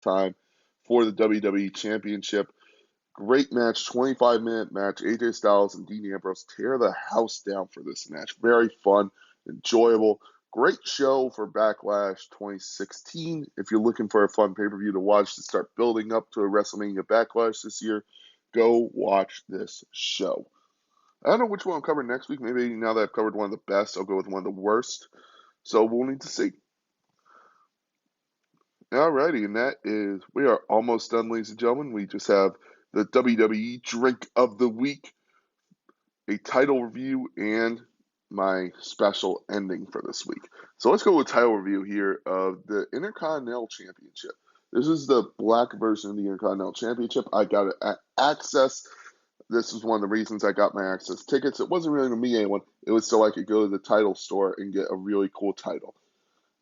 time for the WWE Championship. Great match, 25-minute match. AJ Styles and Dean Ambrose tear the house down for this match. Very fun, enjoyable. Great show for Backlash 2016. If you're looking for a fun pay-per-view to watch to start building up to a WrestleMania Backlash this year, go watch this show. I don't know which one I'll cover next week. Maybe now that I've covered one of the best, I'll go with one of the worst. So we'll need to see. Alrighty, and that is, we are almost done, ladies and gentlemen. We just have the WWE Drink of the Week, a title review, and my special ending for this week. So let's go with title review here of the Intercontinental Championship. This is the black version of the Intercontinental Championship. I got access. This is one of the reasons I got my access tickets. It wasn't really to meet anyone. It was so I could go to the title store and get a really cool title.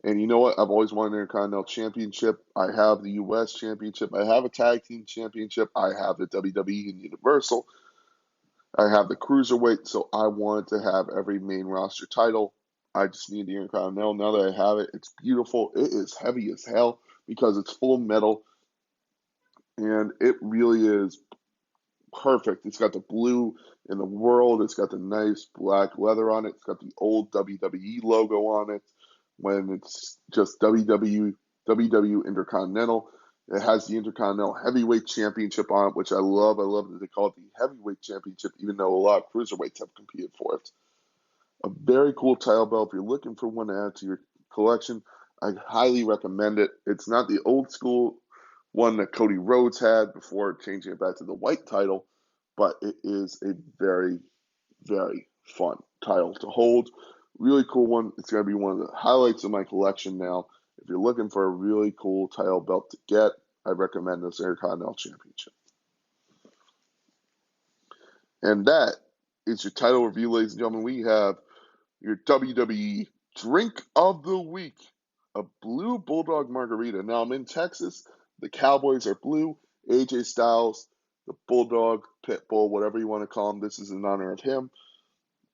And you know what? I've always wanted an Intercontinental Championship. I have the U.S. Championship. I have a Tag Team Championship. I have the WWE and Universal. I have the Cruiserweight, so I wanted to have every main roster title. I just need the Intercontinental. Now that I have it, it's beautiful. It is heavy as hell because it's full of metal. And it really is perfect. It's got the blue in the world. It's got the nice black leather on it. It's got the old WWE logo on it. When it's just WWE Intercontinental. It has the Intercontinental Heavyweight Championship on it, which I love. I love that they call it the Heavyweight Championship, even though a lot of cruiserweights have competed for it. A very cool title belt. If you're looking for one to add to your collection, I highly recommend it. It's not the old school one that Cody Rhodes had before changing it back to the white title, but it is a very, very fun title to hold. Really cool one. It's going to be one of the highlights of my collection now. If you're looking for a really cool title belt to get, I recommend this Intercontinental Championship. And that is your title review, ladies and gentlemen. We have your WWE Drink of the Week, a Blue Bulldog Margarita. Now, I'm in Texas. The Cowboys are blue. AJ Styles, the Bulldog, Pitbull, whatever you want to call him. This is in honor of him.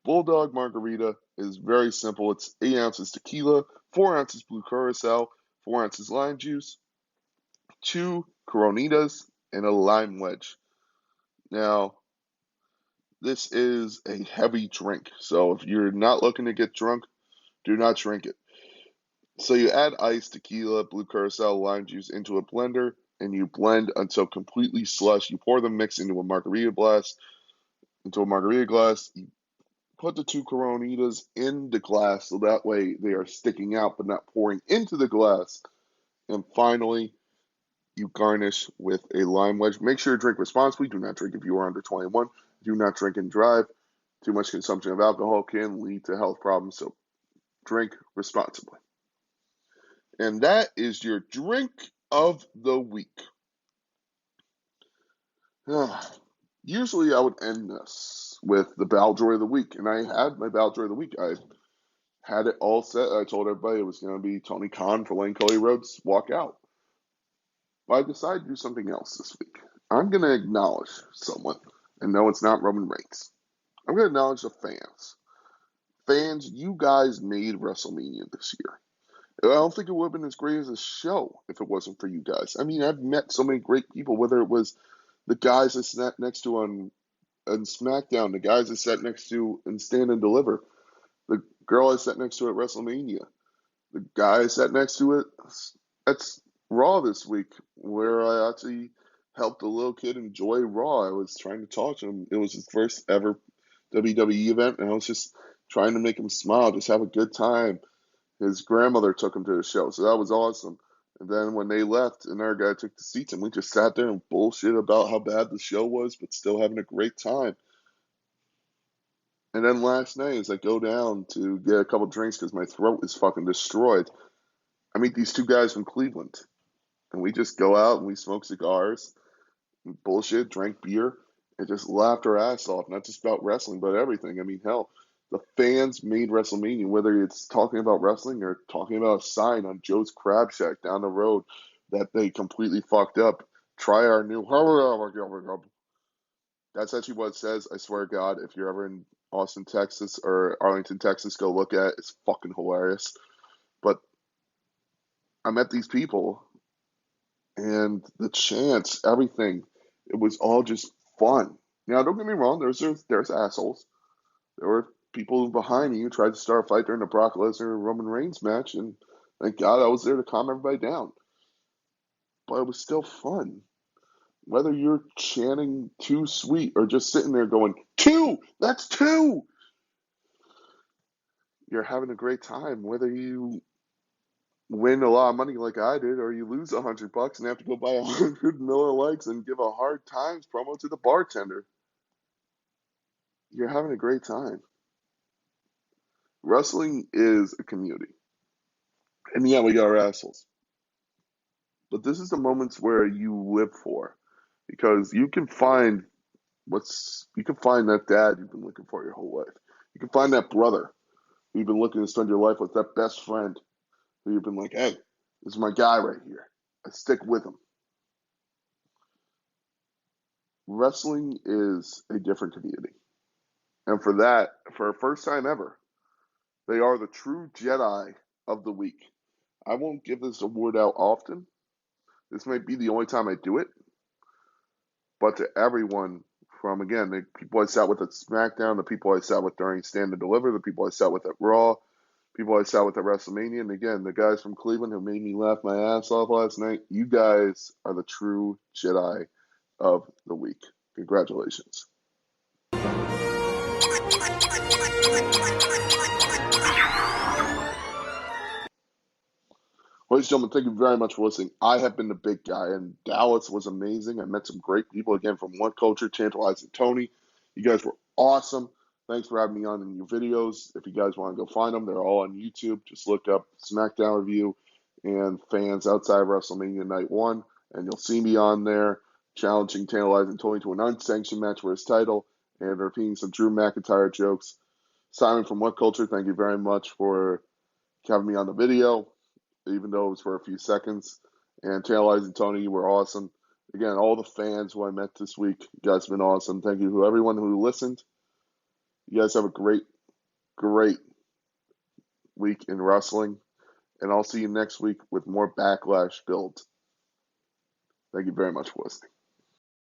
Bulldog Margarita is very simple. It's 8 ounces tequila, 4 ounces blue curacao, 4 ounces lime juice, 2 Coronitas, and a lime wedge. Now, this is a heavy drink, so if you're not looking to get drunk, do not drink it. So you add ice, tequila, blue curacao, lime juice into a blender, and you blend until completely slush. You pour the mix into a margarita glass. You put the 2 Coronitas in the glass so that way they are sticking out but not pouring into the glass. And finally, you garnish with a lime wedge. Make sure to drink responsibly. Do not drink if you are under 21. Do not drink and drive. Too much consumption of alcohol can lead to health problems, so drink responsibly. And that is your drink of the week. Usually I would end this with the Baljoy of the week, and I had my Baljoy of the week. I had it all set. I told everybody it was going to be Tony Khan for letting Cody Rhodes walk out. But I decided to do something else this week. I'm going to acknowledge someone, and no, it's not Roman Reigns. I'm going to acknowledge the fans. Fans, you guys made WrestleMania this year. I don't think it would have been as great as a show if it wasn't for you guys. I mean, I've met so many great people, whether it was the guys I sat next to on SmackDown, the guys I sat next to in Stand and Deliver, the girl I sat next to at WrestleMania, the guy I sat next to at Raw this week, where I actually helped a little kid enjoy Raw. I was trying to talk to him. It was his first ever WWE event, and I was just trying to make him smile, just have a good time. His grandmother took him to the show, so that was awesome. And then when they left and our guy took the seats, and we just sat there and bullshit about how bad the show was, but still having a great time. And then last night, as I go down to get a couple drinks because my throat is fucking destroyed, I meet these 2 guys from Cleveland. And we just go out and we smoke cigars, and bullshit, drank beer, and just laughed our ass off. Not just about wrestling, but everything. I mean, hell, the fans made WrestleMania, whether it's talking about wrestling or talking about a sign on Joe's Crab Shack down the road that they completely fucked up. Try our new... That's actually what it says. I swear to God, if you're ever in Austin, Texas, or Arlington, Texas, go look at it. It's fucking hilarious. But I met these people, and the chants, everything. It was all just fun. Now, don't get me wrong. There's assholes. There were people behind you who tried to start a fight during the Brock Lesnar Roman Reigns match, and thank God I was there to calm everybody down. But it was still fun. Whether you're chanting too sweet or just sitting there going, two, that's two, you're having a great time. Whether you win a lot of money like I did, or you lose $100 and have to go buy 100 Miller Lights and give a hard times promo to the bartender, you're having a great time. Wrestling is a community. And yeah, we got our assholes. But this is the moments where you live for. Because you can find that dad you've been looking for your whole life. You can find that brother who you've been looking to spend your life with, that best friend who you've been like, hey, this is my guy right here. I stick with him. Wrestling is a different community. And for that, for a first time ever, they are the true Jedi of the week. I won't give this award out often. This might be the only time I do it. But to everyone from, again, the people I sat with at SmackDown, the people I sat with during Stand and Deliver, the people I sat with at Raw, people I sat with at WrestleMania, and again, the guys from Cleveland who made me laugh my ass off last night, you guys are the true Jedi of the week. Congratulations. Ladies and gentlemen, thank you very much for listening. I have been the big guy, and Dallas was amazing. I met some great people, again, from One Culture, Tantalizing Tony. You guys were awesome. Thanks for having me on in your videos. If you guys want to go find them, they're all on YouTube. Just look up SmackDown Review and Fans Outside of WrestleMania Night 1, and you'll see me on there challenging Tantalizing Tony to an unsanctioned match for his title and repeating some Drew McIntyre jokes. Simon from What Culture, thank you very much for having me on the video, even though it was for a few seconds. And Tantalizing Tony, you were awesome. Again, all the fans who I met this week, you guys have been awesome. Thank you to everyone who listened. You guys have a great, great week in wrestling. And I'll see you next week with more Backlash build. Thank you very much for listening.